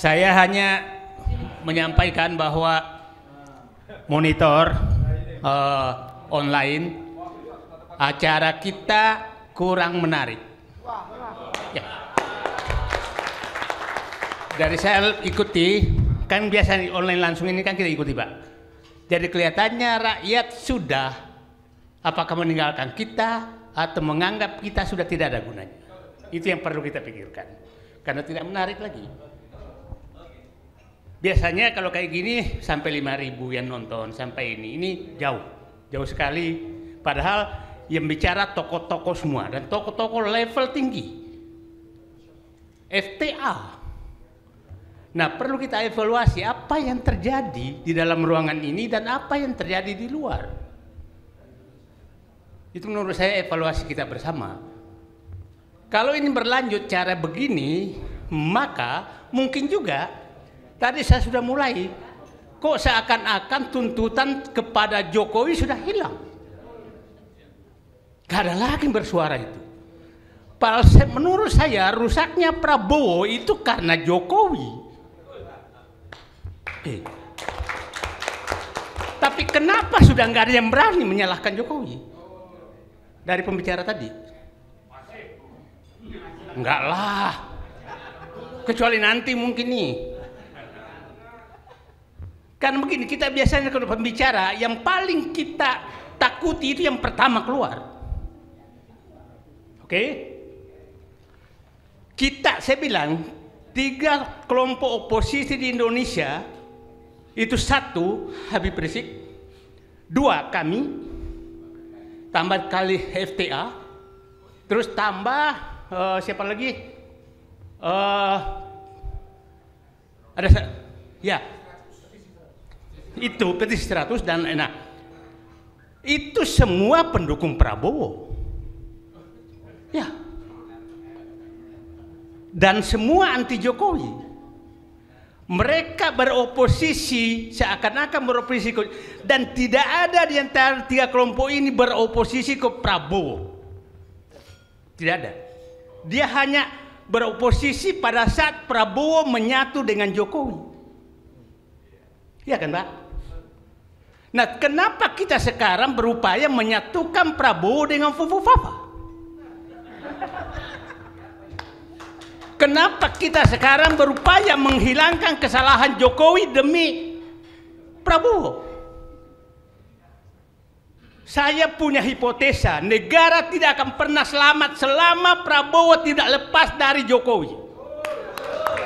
Saya hanya menyampaikan bahwa monitor online acara kita kurang menarik. Ya. Dari saya ikuti, kan biasa online langsung ini kan kita ikuti, Pak. Jadi kelihatannya rakyat sudah apakah meninggalkan kita atau menganggap kita sudah tidak ada gunanya. Itu yang perlu kita pikirkan. Karena tidak menarik lagi. Biasanya kalau kayak gini sampai 5.000 yang nonton, sampai ini jauh sekali. Padahal yang bicara tokoh-tokoh semua dan tokoh-tokoh level tinggi. FTA. Nah, perlu kita evaluasi apa yang terjadi di dalam ruangan ini dan apa yang terjadi di luar. Itu menurut saya evaluasi kita bersama. Kalau ini berlanjut cara begini, maka mungkin juga tadi saya sudah mulai, kok seakan-akan tuntutan kepada Jokowi sudah hilang. Gak ada lagi bersuara itu. Padahal menurut saya rusaknya Prabowo itu karena Jokowi. Tapi kenapa sudah nggak ada yang berani menyalahkan Jokowi? Dari pembicara tadi. Enggak lah. Kecuali nanti mungkin nih. Kan begini, kita biasanya kalau pembicara yang paling kita takuti itu yang pertama keluar. Oke? Saya bilang 3 kelompok oposisi di Indonesia itu 1 Habib Rizik, 2 kami, tambah kali FTA, terus tambah siapa lagi? Ada ya. Itu petisi 100 dan itu semua pendukung Prabowo. Ya. Dan semua anti Jokowi. Mereka beroposisi seakan-akan beroposisi dan tidak ada di antara 3 kelompok ini beroposisi ke Prabowo. Tidak ada. Dia hanya beroposisi pada saat Prabowo menyatu dengan Jokowi. Iya kan, Pak? Nah, kenapa kita sekarang berupaya menyatukan Prabowo dengan Fufu-Fafa? Kenapa kita sekarang berupaya menghilangkan kesalahan Jokowi demi Prabowo? Saya punya hipotesa, negara tidak akan pernah selamat selama Prabowo tidak lepas dari Jokowi.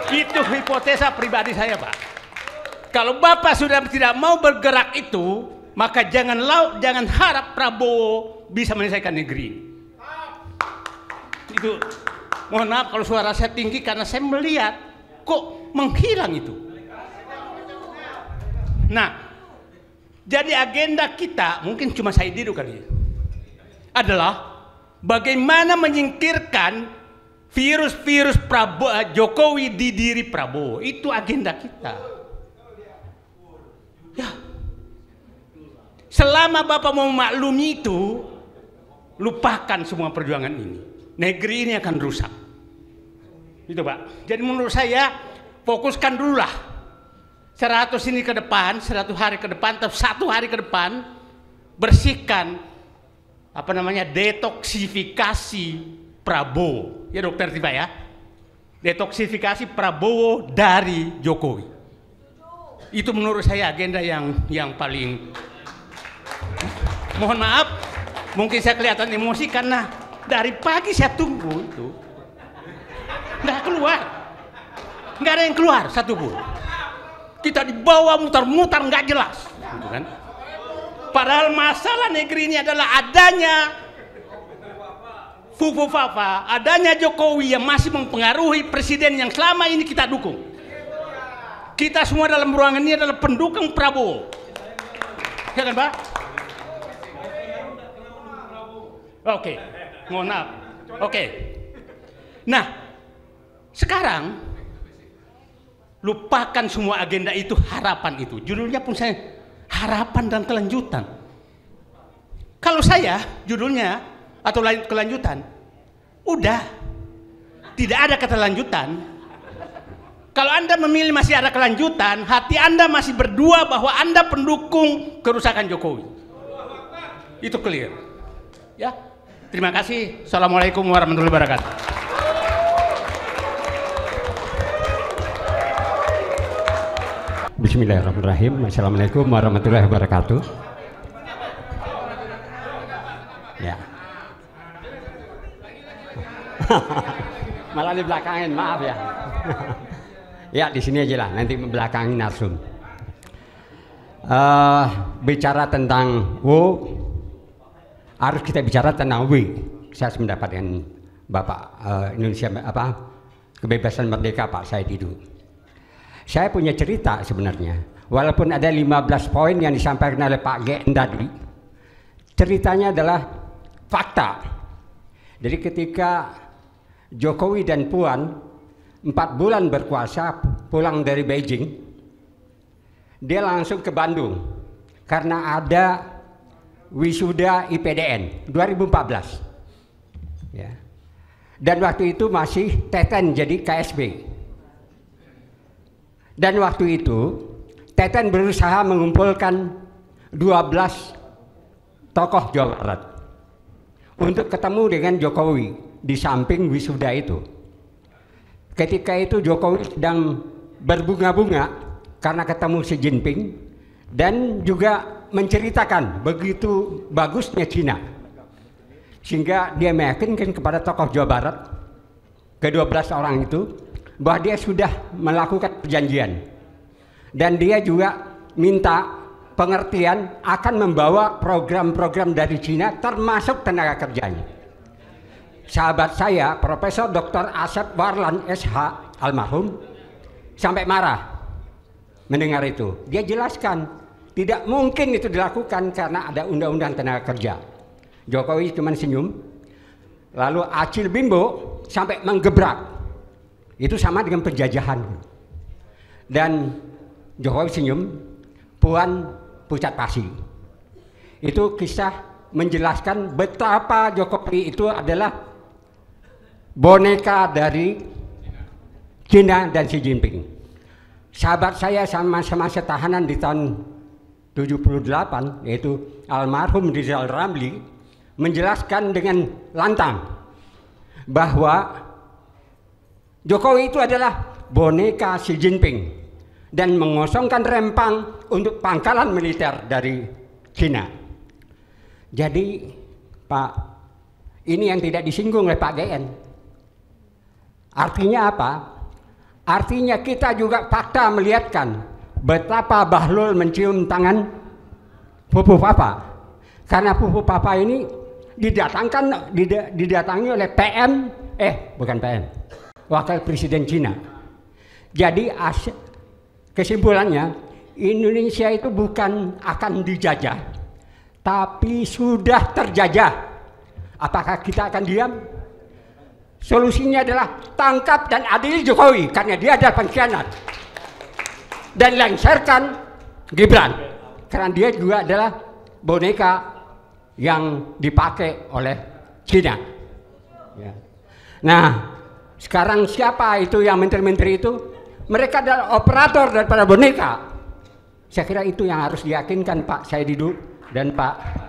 Itu hipotesa pribadi saya, Pak. Kalau Bapak sudah tidak mau bergerak itu, maka jangan harap Prabowo bisa menyelesaikan negeri ini. Itu, mohon maaf kalau suara saya tinggi karena saya melihat kok menghilang itu. Nah, jadi agenda kita, mungkin cuma saya dulu kali ya, adalah bagaimana menyingkirkan virus-virus Jokowi di diri Prabowo. Itu agenda kita. Ya. Selama Bapak mau maklumi itu, lupakan semua perjuangan ini. Negeri ini akan rusak. Itu, Pak. Jadi menurut saya fokuskan dululah 100 ini ke depan, 100 hari ke depan, atau 1 hari ke depan, bersihkan detoksifikasi Prabowo. Ya Dokter Tiba ya. Detoksifikasi Prabowo dari Jokowi. Itu menurut saya agenda yang paling. Mohon maaf, mungkin saya kelihatan emosi karena dari pagi saya tunggu itu. Nggak keluar. Nggak ada yang keluar satupun. Kita dibawa mutar-mutar nggak jelas. Gitu kan? Padahal masalah negeri ini adalah adanya Fufu-Fafa, adanya Jokowi yang masih mempengaruhi presiden yang selama ini kita dukung. Kita semua dalam ruangan ini adalah pendukung Prabowo. Ya kan, Pak? Oke, mohon maaf. Oke. Nah, sekarang lupakan semua agenda itu, harapan itu. Judulnya pun saya harapan dan kelanjutan. Kalau saya judulnya atau kelanjutan, udah tidak ada kata lanjutan. Kalau Anda memilih masih ada kelanjutan, hati Anda masih berdua bahwa Anda pendukung kerusakan Jokowi. Itu clear. Ya. Terima kasih. Assalamualaikum warahmatullahi wabarakatuh. Bismillahirrahmanirrahim. Assalamualaikum warahmatullahi wabarakatuh. Ya. Malah di belakangin, maaf ya. Ya di sini aja lah, nanti belakangin narsum. Bicara tentang harus kita bicara tentang saya mendapatkan Bapak Indonesia kebebasan merdeka Pak Said Didu. Saya punya cerita sebenarnya, walaupun ada 15 poin yang disampaikan oleh Pak GN tadi, ceritanya adalah fakta. Jadi ketika Jokowi dan Puan 4 bulan berkuasa pulang dari Beijing, dia langsung ke Bandung karena ada wisuda IPDN 2014 ya. Dan waktu itu masih Teten jadi KSB, dan waktu itu Teten berusaha mengumpulkan 12 tokoh Jawa Barat untuk ketemu dengan Jokowi di samping wisuda itu. Ketika itu Jokowi sedang berbunga-bunga karena ketemu Xi Jinping dan juga menceritakan begitu bagusnya Cina, sehingga dia meyakinkan kepada tokoh Jawa Barat ke-12 orang itu bahwa dia sudah melakukan perjanjian, dan dia juga minta pengertian akan membawa program-program dari Cina termasuk tenaga kerjanya. Sahabat saya Profesor Dr. Asep Warlan SH almarhum sampai marah mendengar itu. Dia jelaskan tidak mungkin itu dilakukan karena ada undang-undang tenaga kerja. Jokowi cuma senyum, lalu Acil Bimbo sampai menggebrak. Itu sama dengan penjajahan. Dan Jokowi senyum, Puan pucat pasi. Itu kisah menjelaskan betapa Jokowi itu adalah boneka dari Cina dan Xi Jinping. Sahabat saya sama-sama setahanan di tahun 78, yaitu almarhum Rizal Ramli, menjelaskan dengan lantang bahwa Jokowi itu adalah boneka Xi Jinping dan mengosongkan Rempang untuk pangkalan militer dari Cina. Jadi Pak, ini yang tidak disinggung oleh Pak GN. Artinya apa? Artinya kita juga fakta melihatkan betapa Bahlul mencium tangan Pupu Papa. Karena Pupu Papa ini didatangi oleh Wakil Presiden Cina. Jadi kesimpulannya, Indonesia itu bukan akan dijajah, tapi sudah terjajah. Apakah kita akan diam? Solusinya adalah tangkap dan adili Jokowi karena dia adalah pengkhianat, dan lengserkan Gibran karena dia juga adalah boneka yang dipakai oleh Cina. Ya. Nah, sekarang siapa itu yang menteri-menteri itu? Mereka adalah operator daripada boneka. Saya kira itu yang harus diyakinkan Pak Said Didu dan Pak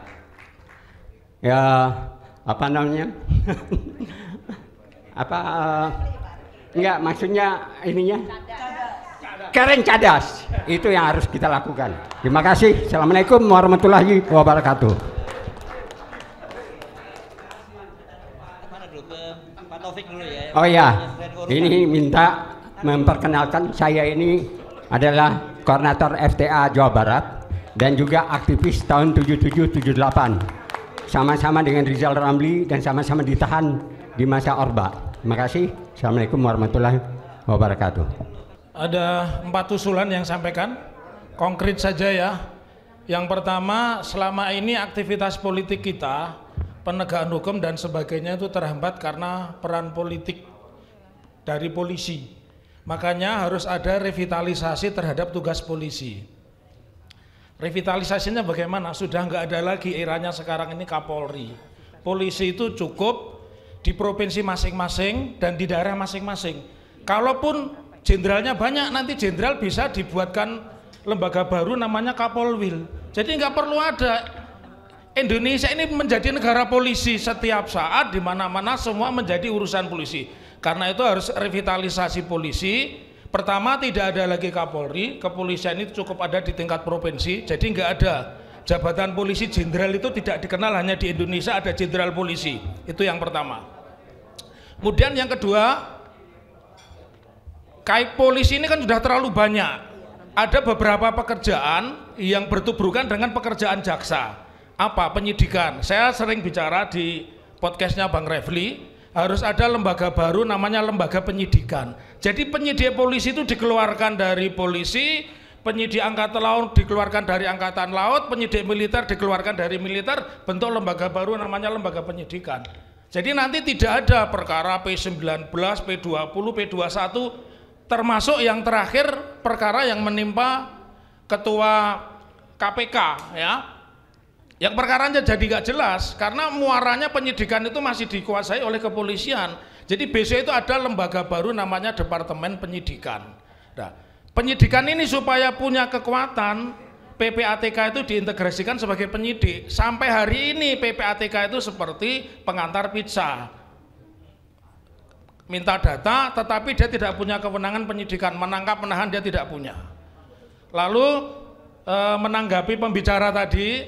enggak, maksudnya ininya Keren Cadas. Itu yang harus kita lakukan. Terima kasih. Assalamualaikum warahmatullahi wabarakatuh. Oh ya, ini minta memperkenalkan, saya ini adalah koordinator FTA Jawa Barat dan juga aktivis tahun 77-78, sama-sama dengan Rizal Ramli dan sama-sama ditahan di masa Orba. Terima kasih. Assalamualaikum warahmatullahi wabarakatuh. Ada 4 usulan yang sampaikan, konkret saja ya. Yang pertama, selama ini aktivitas politik kita, penegakan hukum dan sebagainya itu terhambat karena peran politik dari polisi. Makanya harus ada revitalisasi terhadap tugas polisi. Revitalisasinya bagaimana? Sudah nggak ada lagi eranya sekarang ini Kapolri. Polisi itu cukup di provinsi masing-masing dan di daerah masing-masing. Kalaupun jenderalnya banyak, nanti jenderal bisa dibuatkan lembaga baru namanya Kapolwil. Jadi nggak perlu ada. Indonesia ini menjadi negara polisi setiap saat, di mana-mana semua menjadi urusan polisi. Karena itu harus revitalisasi polisi. Pertama, tidak ada lagi Kapolri, kepolisian itu cukup ada di tingkat provinsi. Jadi nggak ada jabatan polisi jenderal, itu tidak dikenal, hanya di Indonesia ada jenderal polisi. Itu yang pertama. Kemudian yang kedua, kait polisi ini kan sudah terlalu banyak. Ada beberapa pekerjaan yang bertubrukan dengan pekerjaan jaksa. Apa? Penyidikan. Saya sering bicara di podcastnya Bang Refli, harus ada lembaga baru namanya lembaga penyidikan. Jadi penyidik polisi itu dikeluarkan dari polisi, penyidik angkatan laut dikeluarkan dari angkatan laut, penyidik militer dikeluarkan dari militer, bentuk lembaga baru namanya lembaga penyidikan. Jadi nanti tidak ada perkara P19, P20, P21, termasuk yang terakhir perkara yang menimpa ketua KPK, ya. Yang perkaranya jadi nggak jelas karena muaranya penyidikan itu masih dikuasai oleh kepolisian. Jadi besok itu ada lembaga baru namanya Departemen Penyidikan. Nah, penyidikan ini supaya punya kekuatan, PPATK itu diintegrasikan sebagai penyidik. Sampai hari ini PPATK itu seperti pengantar pizza. Minta data tetapi dia tidak punya kewenangan penyidikan, menangkap menahan dia tidak punya. Lalu menanggapi pembicara tadi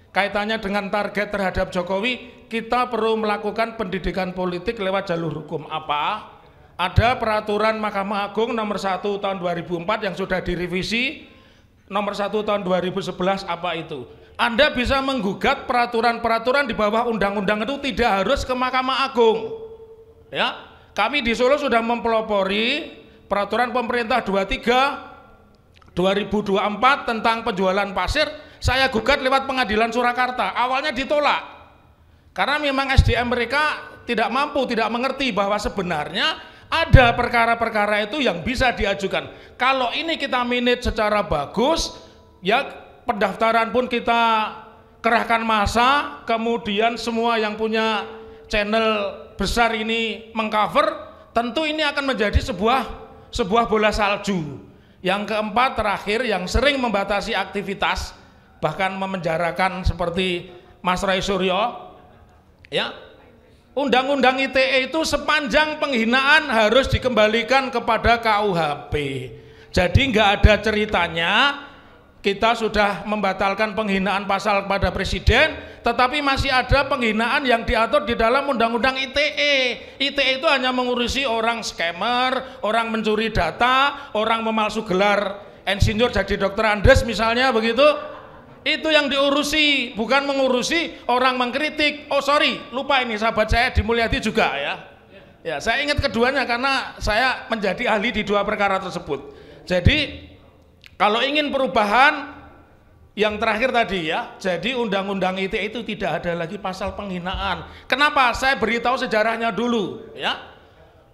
kaitannya dengan target terhadap Jokowi, kita perlu melakukan pendidikan politik lewat jalur hukum. Apa? Ada peraturan Mahkamah Agung nomor 1 tahun 2004 yang sudah direvisi, nomor 1 tahun 2011. Apa itu? Anda bisa menggugat peraturan-peraturan di bawah undang-undang itu tidak harus ke Mahkamah Agung. Ya, kami di Solo sudah mempelopori peraturan pemerintah 23 2024 tentang penjualan pasir. Saya gugat lewat pengadilan Surakarta, awalnya ditolak karena memang SDM mereka tidak mampu, tidak mengerti bahwa sebenarnya ada perkara-perkara itu yang bisa diajukan. Kalau ini kita manage secara bagus, ya pendaftaran pun kita kerahkan massa, kemudian semua yang punya channel besar ini mengcover, tentu ini akan menjadi sebuah bola salju. Yang keempat terakhir, yang sering membatasi aktivitas, bahkan memenjarakan seperti Mas Rai Suryo, ya, undang-undang ITE itu sepanjang penghinaan harus dikembalikan kepada KUHP. Jadi nggak ada ceritanya kita sudah membatalkan penghinaan pasal kepada presiden, tetapi masih ada penghinaan yang diatur di dalam undang-undang ITE. ITE itu hanya mengurusi orang scammer, orang mencuri data, orang memalsu gelar insinyur jadi dokter Andes misalnya, begitu. Itu yang diurusi, bukan mengurusi orang mengkritik. Oh sorry, lupa ini sahabat saya di Mulyadi juga, ya. Ya, saya ingat keduanya karena saya menjadi ahli di dua perkara tersebut. Jadi kalau ingin perubahan yang terakhir tadi, ya, jadi undang-undang ITE itu tidak ada lagi pasal penghinaan. Kenapa? Saya beritahu sejarahnya dulu, ya.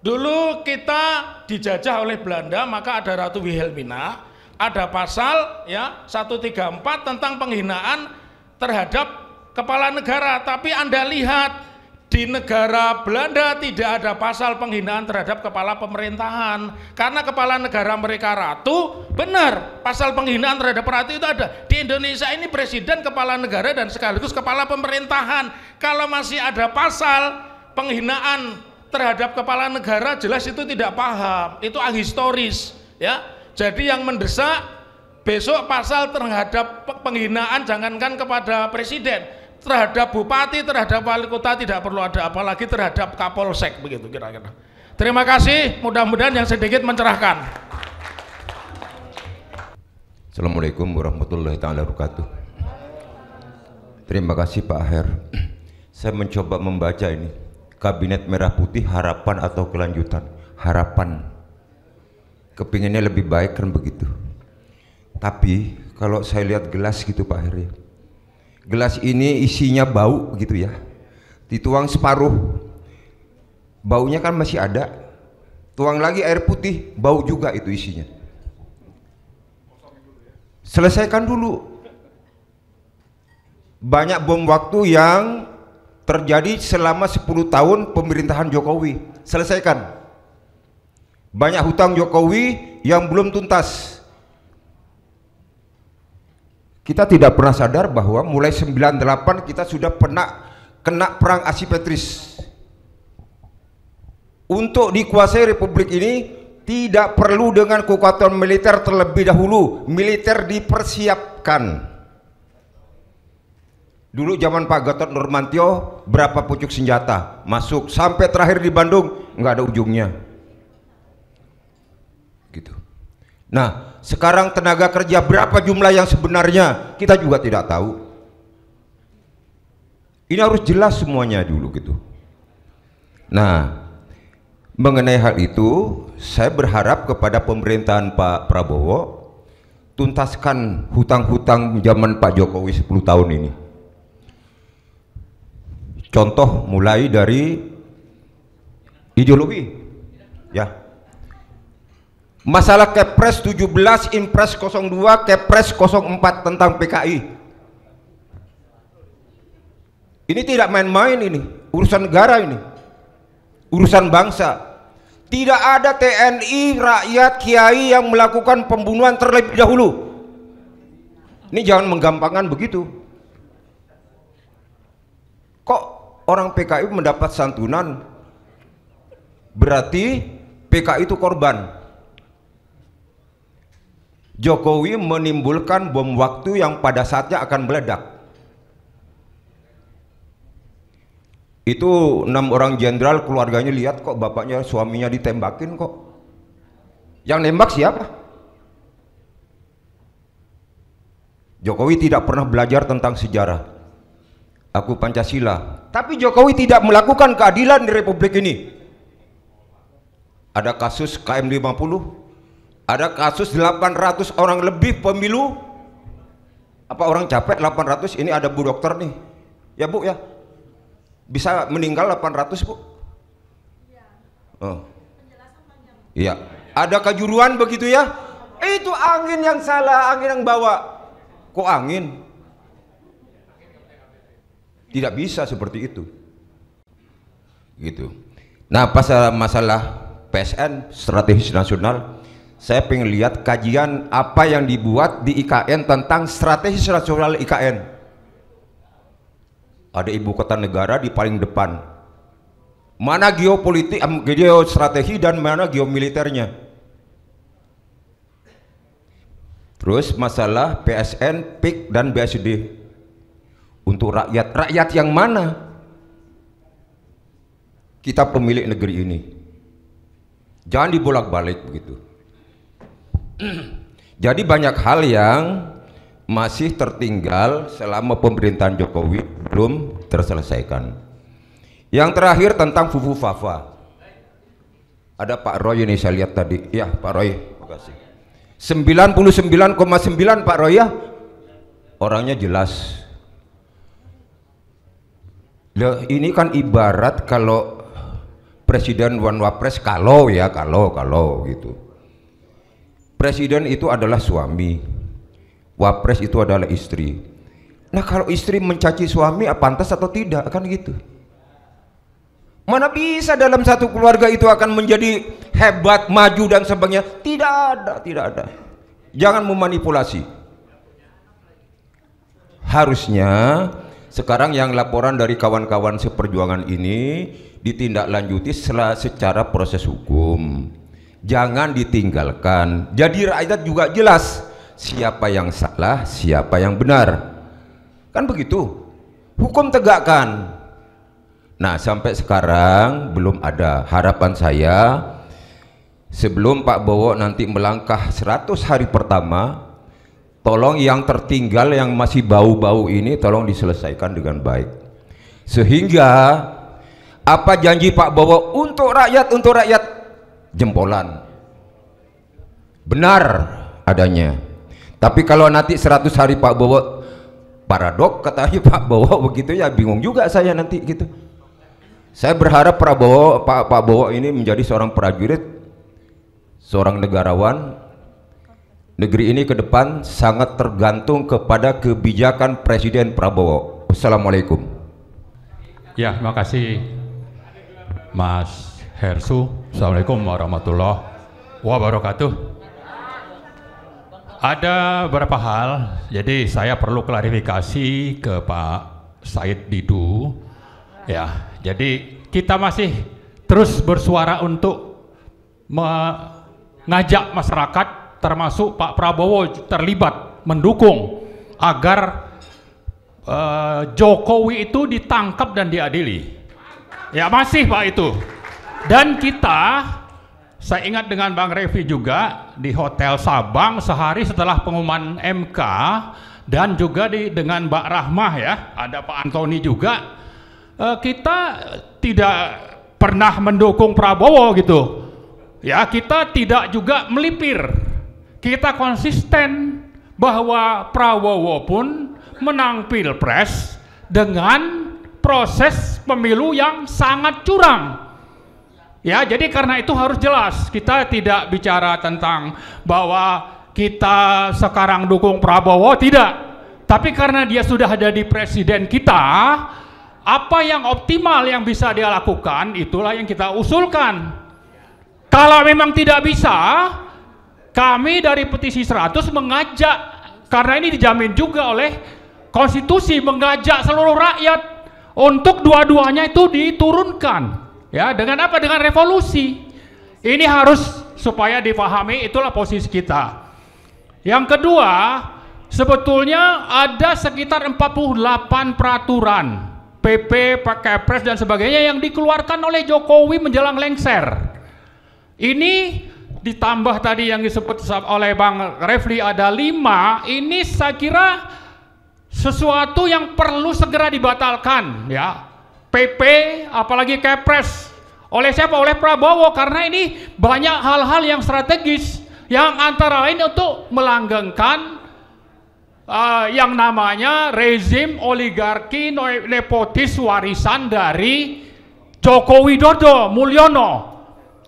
Dulu kita dijajah oleh Belanda, maka ada Ratu Wilhelmina. Ada pasal, ya, 134 tentang penghinaan terhadap kepala negara. Tapi Anda lihat di negara Belanda tidak ada pasal penghinaan terhadap kepala pemerintahan, karena kepala negara mereka ratu. Benar, pasal penghinaan terhadap ratu itu ada. Di Indonesia ini presiden kepala negara dan sekaligus kepala pemerintahan. Kalau masih ada pasal penghinaan terhadap kepala negara, jelas itu tidak paham, itu ahistoris, ya. Jadi yang mendesak besok pasal terhadap penghinaan jangankan kepada presiden, terhadap bupati, terhadap wali kota tidak perlu ada, apalagi terhadap Kapolsek, begitu kira-kira. Terima kasih, mudah-mudahan yang sedikit mencerahkan. Assalamualaikum warahmatullahi wabarakatuh. Terima kasih Pak Aher. Saya mencoba membaca ini, Kabinet Merah Putih harapan atau kelanjutan? Harapan. Kepinginnya lebih baik kan begitu. Tapi kalau saya lihat gelas gitu Pak Heri, gelas ini isinya bau gitu ya, dituang separuh, baunya kan masih ada, tuang lagi air putih, bau juga itu isinya. Selesaikan dulu. Banyak bom waktu yang terjadi selama 10 tahun pemerintahan Jokowi, selesaikan. Banyak hutang Jokowi yang belum tuntas. Kita tidak pernah sadar bahwa mulai 98 kita sudah pernah kena perang asimetris. Untuk dikuasai republik ini tidak perlu dengan kekuatan militer terlebih dahulu. Militer dipersiapkan. Dulu zaman Pak Gatot Nurmantio berapa pucuk senjata masuk, sampai terakhir di Bandung nggak ada ujungnya. Gitu. Nah, sekarang tenaga kerja berapa jumlah yang sebenarnya kita juga tidak tahu. Ini harus jelas semuanya dulu gitu. Nah, mengenai hal itu saya berharap kepada pemerintahan Pak Prabowo tuntaskan hutang-hutang zaman Pak Jokowi 10 tahun ini. Contoh mulai dari ideologi, ya. Masalah Kepres 17, Impres 02, Kepres 04 tentang PKI. Ini tidak main-main, ini urusan negara, ini urusan bangsa. Tidak ada TNI, rakyat, kiai yang melakukan pembunuhan terlebih dahulu. Ini jangan menggampangkan begitu. Kok orang PKI mendapat santunan, berarti PKI itu korban. Jokowi menimbulkan bom waktu yang pada saatnya akan meledak. Itu 6 orang jenderal keluarganya lihat kok bapaknya suaminya ditembakin kok. Yang nembak siapa? Jokowi tidak pernah belajar tentang sejarah. Aku Pancasila. Tapi Jokowi tidak melakukan keadilan di republik ini. Ada kasus KM 50. Ada kasus 800 orang lebih pemilu. Apa orang capek 800? Ini ada Bu Dokter nih. Ya Bu ya. Bisa meninggal 800 Bu? Oh. Iya. Ada kejuruan begitu ya? Itu angin yang salah, angin yang bawa. Kok angin? Tidak bisa seperti itu. Gitu. Nah, masalah PSN strategis nasional, saya pengen lihat kajian apa yang dibuat di IKN tentang strategis nasional IKN. Ada ibu kota negara di paling depan. Mana geopolitik, geostrategi dan mana geomiliternya. Terus masalah PSN, PIK dan BSD untuk rakyat. Rakyat yang mana? Kita pemilik negeri ini. Jangan dibolak-balik begitu. Jadi banyak hal yang masih tertinggal selama pemerintahan Jokowi belum terselesaikan. Yang terakhir tentang Fufu Fafa. Ada Pak Roy ini saya lihat tadi. Ya Pak Roy, terima kasih. 99,9 Pak Roy ya. Orangnya jelas. Loh, ini kan ibarat kalau Presiden Wan Wapres kalau gitu. Presiden itu adalah suami, Wapres itu adalah istri. Nah kalau istri mencaci suami, pantas atau tidak? Kan gitu. Mana bisa dalam satu keluarga itu akan menjadi hebat, maju dan sebagainya? Tidak ada. Jangan memanipulasi. Harusnya sekarang yang laporan dari kawan-kawan seperjuangan ini ditindaklanjuti secara proses hukum. Jangan ditinggalkan. Jadi rakyat juga jelas siapa yang salah, siapa yang benar. Kan begitu. Hukum tegakkan. Nah, sampai sekarang belum ada. Harapan saya sebelum Pak Bowo nanti melangkah 100 hari pertama, tolong yang tertinggal yang masih bau-bau ini tolong diselesaikan dengan baik. Sehingga apa janji Pak Bowo untuk rakyat jempolan benar adanya. Tapi kalau nanti 100 hari Pak Bowo paradok katanya Pak Bowo begitu ya, bingung juga saya nanti gitu. Saya berharap Pak Bowo ini menjadi seorang prajurit, seorang negarawan. Negeri ini ke depan sangat tergantung kepada kebijakan Presiden Prabowo. Wassalamualaikum. Ya, terima kasih Mas Hersu. Assalamualaikum warahmatullahi wabarakatuh. Ada beberapa hal, jadi saya perlu klarifikasi ke Pak Said Didu. Ya, jadi kita masih terus bersuara untuk mengajak masyarakat, termasuk Pak Prabowo terlibat mendukung agar Jokowi itu ditangkap dan diadili. Ya masih Pak itu. Dan kita, saya ingat dengan Bang Refli juga di Hotel Sabang sehari setelah pengumuman MK, dan juga dengan Mbak Rahmah ya, ada Pak Antoni juga, kita tidak pernah mendukung Prabowo gitu. Ya kita tidak juga melipir, kita konsisten bahwa Prabowo pun menang Pilpres dengan proses pemilu yang sangat curang. Ya, jadi karena itu harus jelas, kita tidak bicara tentang bahwa kita sekarang dukung Prabowo, tidak. Tapi karena dia sudah jadi presiden kita, apa yang optimal yang bisa dia lakukan, itulah yang kita usulkan. Kalau memang tidak bisa, kami dari Petisi 100 mengajak, karena ini dijamin juga oleh konstitusi, mengajak seluruh rakyat untuk dua-duanya itu diturunkan. Ya, dengan apa? Dengan revolusi. Ini harus supaya dipahami, itulah posisi kita. Yang kedua, sebetulnya ada sekitar 48 peraturan PP, Kepres dan sebagainya yang dikeluarkan oleh Jokowi menjelang lengser. Ini ditambah tadi yang disebut oleh Bang Refli ada 5, ini saya kira sesuatu yang perlu segera dibatalkan ya. PP apalagi Kepres oleh siapa? Oleh Prabowo, karena ini banyak hal-hal yang strategis yang antara lain untuk melanggengkan yang namanya rezim oligarki nepotis warisan dari Joko Widodo Mulyono.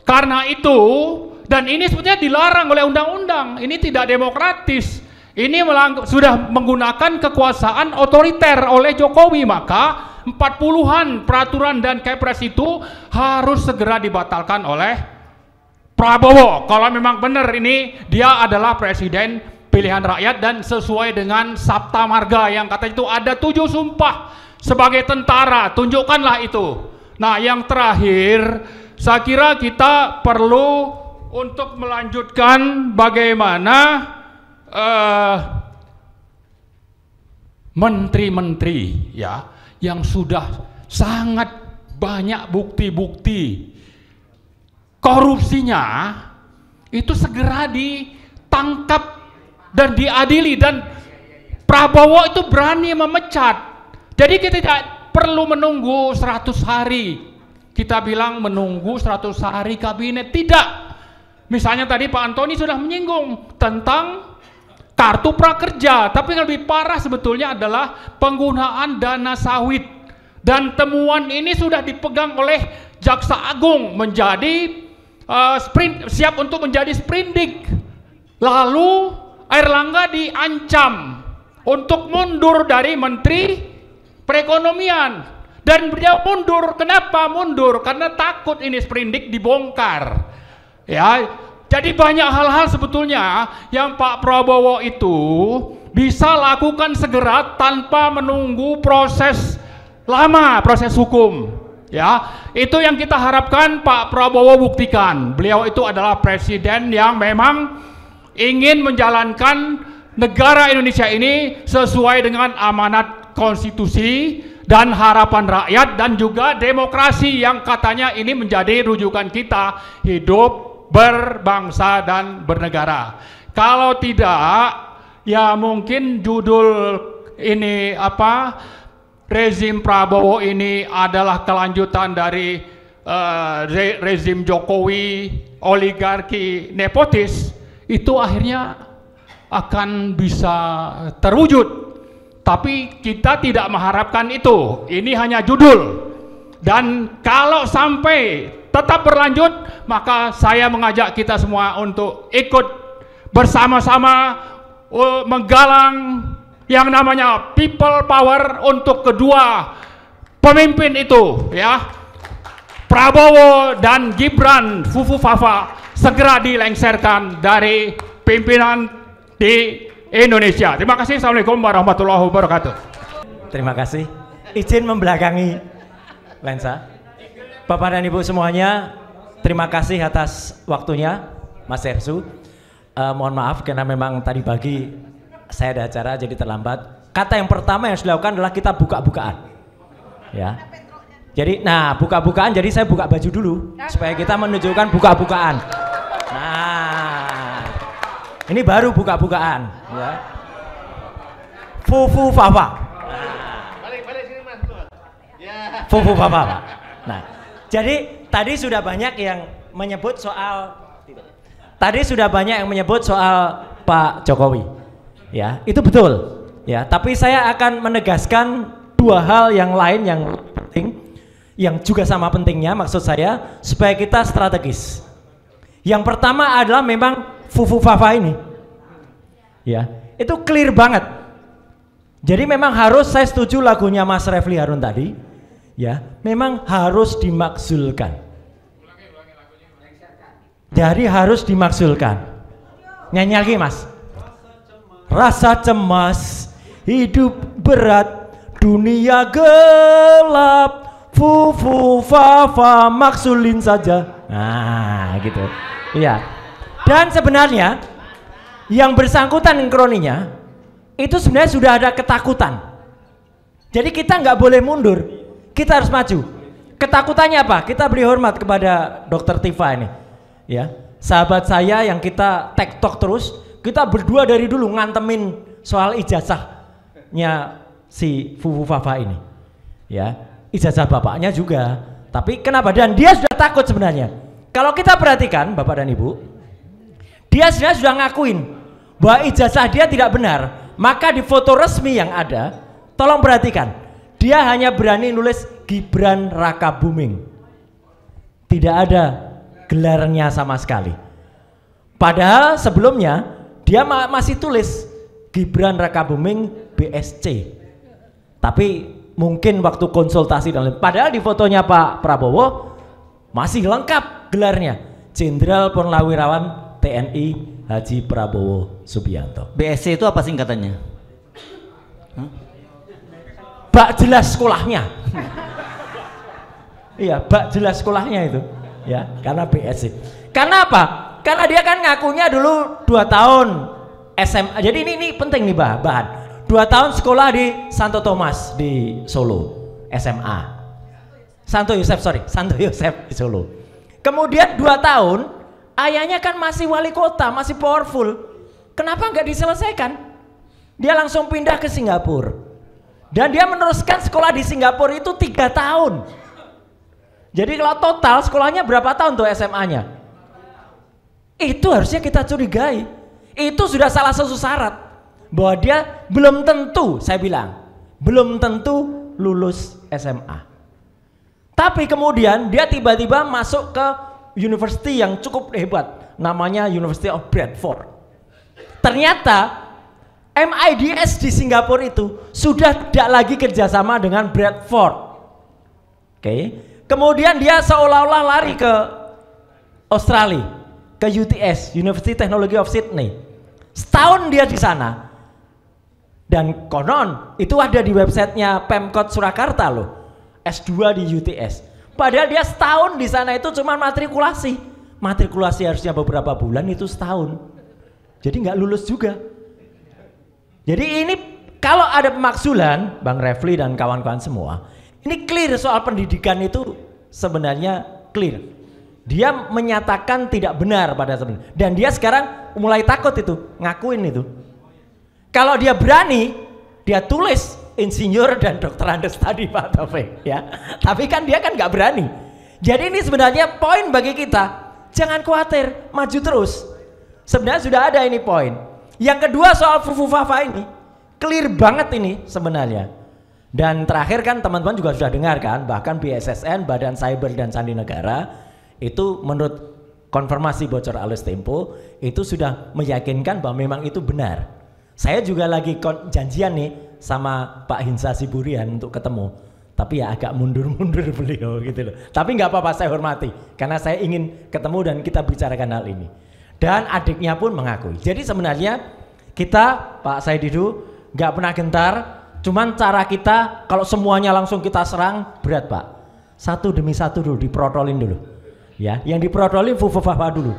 Karena itu, dan ini sebetulnya dilarang oleh undang-undang, ini tidak demokratis. Ini sudah menggunakan kekuasaan otoriter oleh Jokowi, maka 40-an peraturan dan Kepres itu harus segera dibatalkan oleh Prabowo. Kalau memang benar ini dia adalah presiden pilihan rakyat dan sesuai dengan Sabta Marga yang kata itu ada 7 sumpah sebagai tentara, tunjukkanlah itu. Nah yang terakhir, saya kira kita perlu untuk melanjutkan bagaimana menteri-menteri ya yang sudah sangat banyak bukti-bukti korupsinya itu segera ditangkap dan diadili, dan Prabowo itu berani memecat. Jadi kita tidak perlu menunggu 100 hari. Kita bilang menunggu 100 hari kabinet, tidak. Misalnya tadi Pak Antoni sudah menyinggung tentang kartu prakerja, tapi yang lebih parah sebetulnya adalah penggunaan dana sawit, dan temuan ini sudah dipegang oleh Jaksa Agung menjadi siap untuk menjadi sprindik. Lalu Airlangga diancam untuk mundur dari Menteri Perekonomian, dan dia mundur. Kenapa mundur? Karena takut ini sprindik dibongkar. Ya, jadi banyak hal-hal sebetulnya yang Pak Prabowo itu bisa lakukan segera tanpa menunggu proses lama, proses hukum. Ya, itu yang kita harapkan Pak Prabowo buktikan. Beliau itu adalah presiden yang memang ingin menjalankan negara Indonesia ini sesuai dengan amanat konstitusi dan harapan rakyat, dan juga demokrasi yang katanya ini menjadi rujukan kita hidup berbangsa dan bernegara. Kalau tidak, ya mungkin judul ini apa, rezim Prabowo ini adalah kelanjutan dari rezim Jokowi oligarki nepotis, itu akhirnya akan bisa terwujud. Tapi kita tidak mengharapkan itu. Ini hanya judul. Dan kalau sampai tetap berlanjut, maka saya mengajak kita semua untuk ikut bersama-sama menggalang yang namanya people power untuk kedua pemimpin itu, ya, Prabowo dan Gibran Fufu Fafa. segera dilengserkan dari pimpinan di Indonesia. Terima kasih. Assalamualaikum warahmatullahi wabarakatuh. Terima kasih. Izin membelakangi lensa. Bapak dan Ibu semuanya, terima kasih atas waktunya, Mas Hersu. Mohon maaf karena memang tadi pagi saya ada acara jadi terlambat. Kata yang pertama yang harus dilakukan adalah kita buka-bukaan. Ya. Jadi, nah buka-bukaan. Jadi saya buka baju dulu supaya kita menunjukkan buka-bukaan. Nah, ini baru buka-bukaan. Ya. Fufu Fafa. Fufu Fafa. Nah, jadi tadi sudah banyak yang menyebut soal Pak Jokowi. Ya, itu betul. Ya, tapi saya akan menegaskan dua hal yang lain yang penting, yang juga sama pentingnya maksud saya supaya kita strategis. Yang pertama adalah memang Fufu Fafa ini. Ya, itu clear banget. Jadi memang harus, saya setuju lagunya Mas Refli Harun tadi. Ya, memang harus dimakzulkan. Jadi harus dimakzulkan. Nyanyi lagi Mas. Rasa cemas, hidup berat, dunia gelap, Fufu Fafa maksulin saja. Nah, gitu. Iya. Dan sebenarnya yang bersangkutan dengan kroninya itu sebenarnya sudah ada ketakutan. Jadi kita nggak boleh mundur, kita harus maju. Ketakutannya apa? Kita beri hormat kepada Dr. Tifa ini, ya, sahabat saya yang kita tektok terus. Kita berdua dari dulu ngantemin soal ijazahnya si Fufu Fafa ini, ya, ijazah bapaknya juga. Tapi kenapa? Dan dia sudah takut sebenarnya. Kalau kita perhatikan Bapak dan Ibu, dia sebenarnya sudah ngakuin bahwa ijazah dia tidak benar. Maka di foto resmi yang ada, tolong perhatikan, dia hanya berani nulis Gibran Raka Buming, tidak ada gelarnya sama sekali. Padahal sebelumnya dia masih tulis Gibran Raka Buming BSC. Tapi mungkin waktu konsultasi dan lain, padahal di fotonya Pak Prabowo masih lengkap gelarnya, Jenderal Purnawirawan TNI Haji Prabowo Subianto. BSC itu apa singkatannya? Bak jelas sekolahnya. Iya, bak jelas sekolahnya itu, ya, karena BSC. Karena apa? Karena dia kan ngakunya dulu 2 tahun SMA. Jadi ini penting nih bahan. 2 tahun sekolah di Santo Thomas di Solo, SMA. Santo Yosef di Solo. Kemudian 2 tahun, ayahnya kan masih wali kota, masih powerful. Kenapa nggak diselesaikan? Dia langsung pindah ke Singapura. Dan dia meneruskan sekolah di Singapura itu 3 tahun. Jadi kalau total sekolahnya berapa tahun tuh SMA-nya? Itu harusnya kita curigai. Itu sudah salah satu syarat bahwa dia belum tentu, saya bilang, belum tentu lulus SMA. Tapi kemudian dia tiba-tiba masuk ke university yang cukup hebat, namanya University of Bradford. Ternyata MIDS di Singapura itu sudah tidak lagi kerjasama dengan Bradford. Oke. Kemudian dia seolah-olah lari ke Australia, ke UTS, University Technology of Sydney. Setahun dia di sana. Dan konon itu ada di websitenya Pemkot Surakarta loh, S2 di UTS. Padahal dia setahun di sana itu cuma matrikulasi. Matrikulasi harusnya beberapa bulan, itu setahun. Jadi nggak lulus juga. Jadi ini kalau ada pemakzulan, Bang Refli dan kawan-kawan semua, ini clear soal pendidikan itu sebenarnya clear. Dia menyatakan tidak benar pada sebenarnya. Dan dia sekarang mulai takut itu, ngakuin itu. Kalau dia berani, dia tulis insinyur dan dokter Andes tadi Pak Taufik, ya. Tapi kan dia kan nggak berani. Jadi ini sebenarnya poin bagi kita. Jangan khawatir, maju terus. Sebenarnya sudah ada ini poin. Yang kedua soal Fufu Fafa ini, clear banget ini sebenarnya. Dan terakhir kan teman-teman juga sudah dengar kan, bahkan BSSN, Badan Cyber dan Sandi Negara, itu menurut konfirmasi bocor Alus Tempo, itu sudah meyakinkan bahwa memang itu benar. Saya juga lagi janjian nih sama Pak Hinsa Siburian untuk ketemu. Tapi ya agak mundur-mundur beliau gitu loh. Tapi nggak apa-apa, saya hormati karena saya ingin ketemu dan kita bicarakan hal ini. Dan adiknya pun mengakui. Jadi sebenarnya kita, Pak Said Didu, nggak pernah gentar. Cuman cara kita kalau semuanya langsung kita serang berat, Pak. Satu demi satu dulu diprotolin dulu. Ya, yang diprotolin fufafa dulu.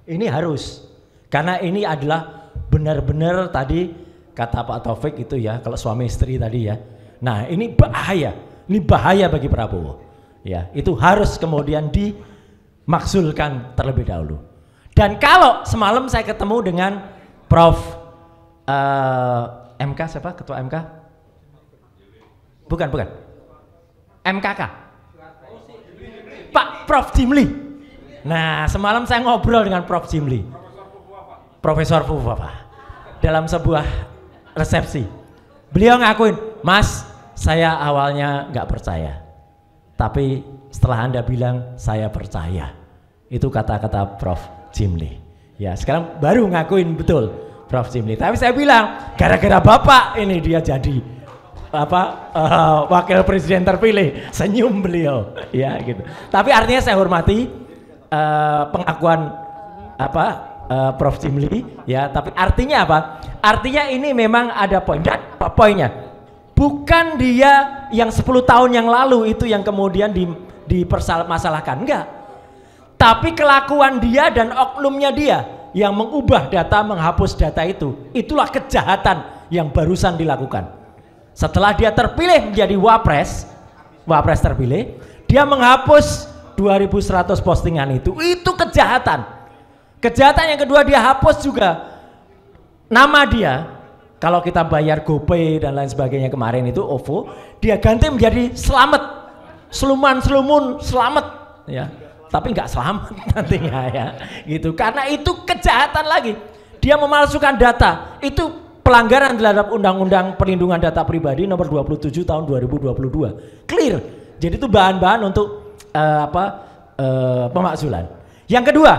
Ini harus. Karena ini adalah benar-benar tadi kata Pak Taufik itu ya, kalau suami istri tadi ya. Nah, ini bahaya. Ini bahaya bagi Prabowo. Ya, itu harus kemudian dimakzulkan terlebih dahulu. Dan kalau semalam saya ketemu dengan Prof MK siapa? Ketua MK? Bukan. MKK. Pak Prof Jimli. Nah, semalam saya ngobrol dengan Prof Jimli. Profesor Fufafa. Dalam sebuah resepsi. Beliau ngakuin, "Mas, saya awalnya nggak percaya, tapi setelah Anda bilang saya percaya." Itu kata-kata Prof Jimli. Ya, sekarang baru ngakuin betul Prof Jimli. Tapi saya bilang gara-gara Bapak ini dia jadi wakil presiden terpilih. Senyum beliau, ya gitu. Tapi artinya saya hormati pengakuan Prof Jimli, ya. Tapi artinya apa? Artinya ini memang ada poin. Dan poinnya bukan dia yang 10 tahun yang lalu itu yang kemudian dipermasalahkan, enggak. Tapi kelakuan dia dan oknumnya dia yang mengubah data, menghapus data itulah kejahatan yang barusan dilakukan. Setelah dia terpilih menjadi wapres terpilih, dia menghapus 2100 postingan itu kejahatan. Kejahatan yang kedua, dia hapus juga nama dia. Kalau kita bayar GoPay dan lain sebagainya kemarin itu OVO, dia ganti menjadi Slamet, Slumun Slamet, ya. Tapi nggak selamat nantinya ya, gitu. Karena itu kejahatan lagi. Dia memalsukan data. Itu pelanggaran terhadap Undang-Undang Perlindungan Data Pribadi nomor 27 tahun 2022. Clear. Jadi itu bahan-bahan untuk pemakzulan. Yang kedua,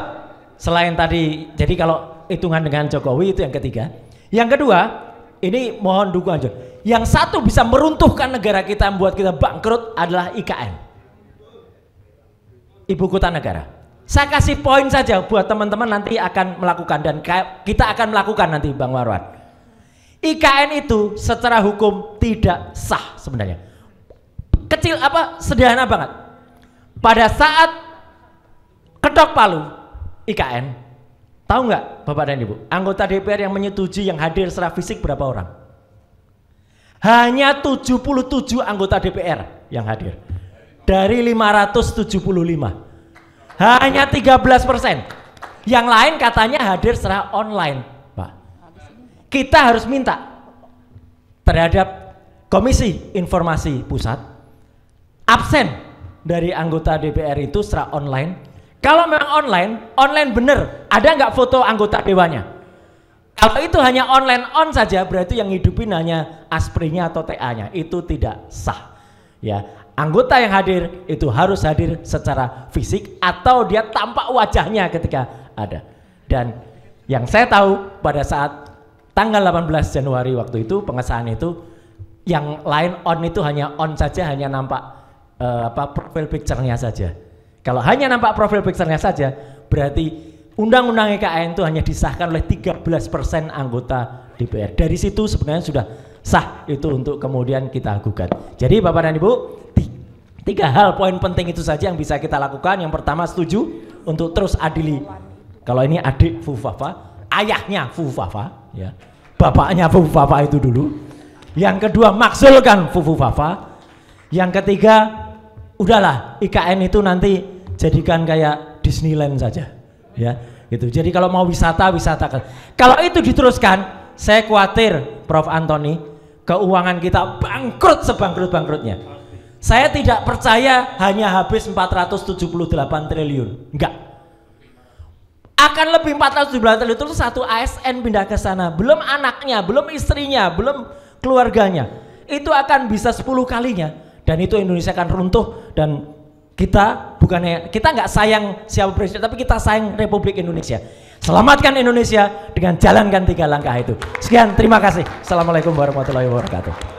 selain tadi, jadi kalau hitungan dengan Jokowi itu yang ketiga. Yang kedua, ini mohon dukungan aja. Yang satu bisa meruntuhkan negara kita, membuat kita bangkrut adalah IKN, Ibu Kota Negara. Saya kasih poin saja buat teman-teman nanti akan melakukan, dan kita akan melakukan nanti Bang Marwan. IKN itu secara hukum tidak sah sebenarnya. Kecil sederhana banget. Pada saat ketok palu IKN, tahu nggak Bapak dan Ibu, anggota DPR yang menyetujui yang hadir secara fisik berapa orang? Hanya 77 anggota DPR yang hadir dari 575. Hanya 13%. Yang lain katanya hadir secara online, Pak. Kita harus minta terhadap Komisi Informasi Pusat absen dari anggota DPR itu secara online. Kalau memang online bener, ada nggak foto anggota dewannya? Kalau itu hanya online on saja, berarti yang hidupin hanya asprinya atau TA-nya, itu tidak sah. Ya, anggota yang hadir itu harus hadir secara fisik atau dia tampak wajahnya ketika ada. Dan yang saya tahu pada saat tanggal 18 Januari waktu itu pengesahan itu, yang lain on itu hanya on saja, hanya nampak profil picture-nya saja. Kalau hanya nampak profil picture-nya saja, berarti Undang-Undang IKN itu hanya disahkan oleh 13% anggota DPR. Dari situ sebenarnya sudah sah itu untuk kemudian kita gugat. Jadi Bapak dan Ibu, 3 hal poin penting itu saja yang bisa kita lakukan. Yang pertama, setuju untuk terus adili. Kalau ini adik Fufafa, ayahnya Fufafa, ya, bapaknya Fufafa itu dulu. Yang kedua, makzulkan Fufafa. Yang ketiga, udahlah IKN itu nanti jadikan kayak Disneyland saja. Ya, gitu. Jadi kalau mau wisata. Kalau itu diteruskan, saya khawatir Prof Antoni, keuangan kita bangkrut sebangkrut-bangkrutnya. Saya tidak percaya hanya habis 478 triliun. Enggak. Akan lebih 478 triliun itu satu ASN pindah ke sana, belum anaknya, belum istrinya, belum keluarganya. Itu akan bisa 10 kalinya, dan itu Indonesia akan runtuh. Dan kita nggak sayang siapa presiden, tapi kita sayang Republik Indonesia. Selamatkan Indonesia dengan jalankan 3 langkah itu. Sekian, terima kasih. Assalamualaikum warahmatullahi wabarakatuh.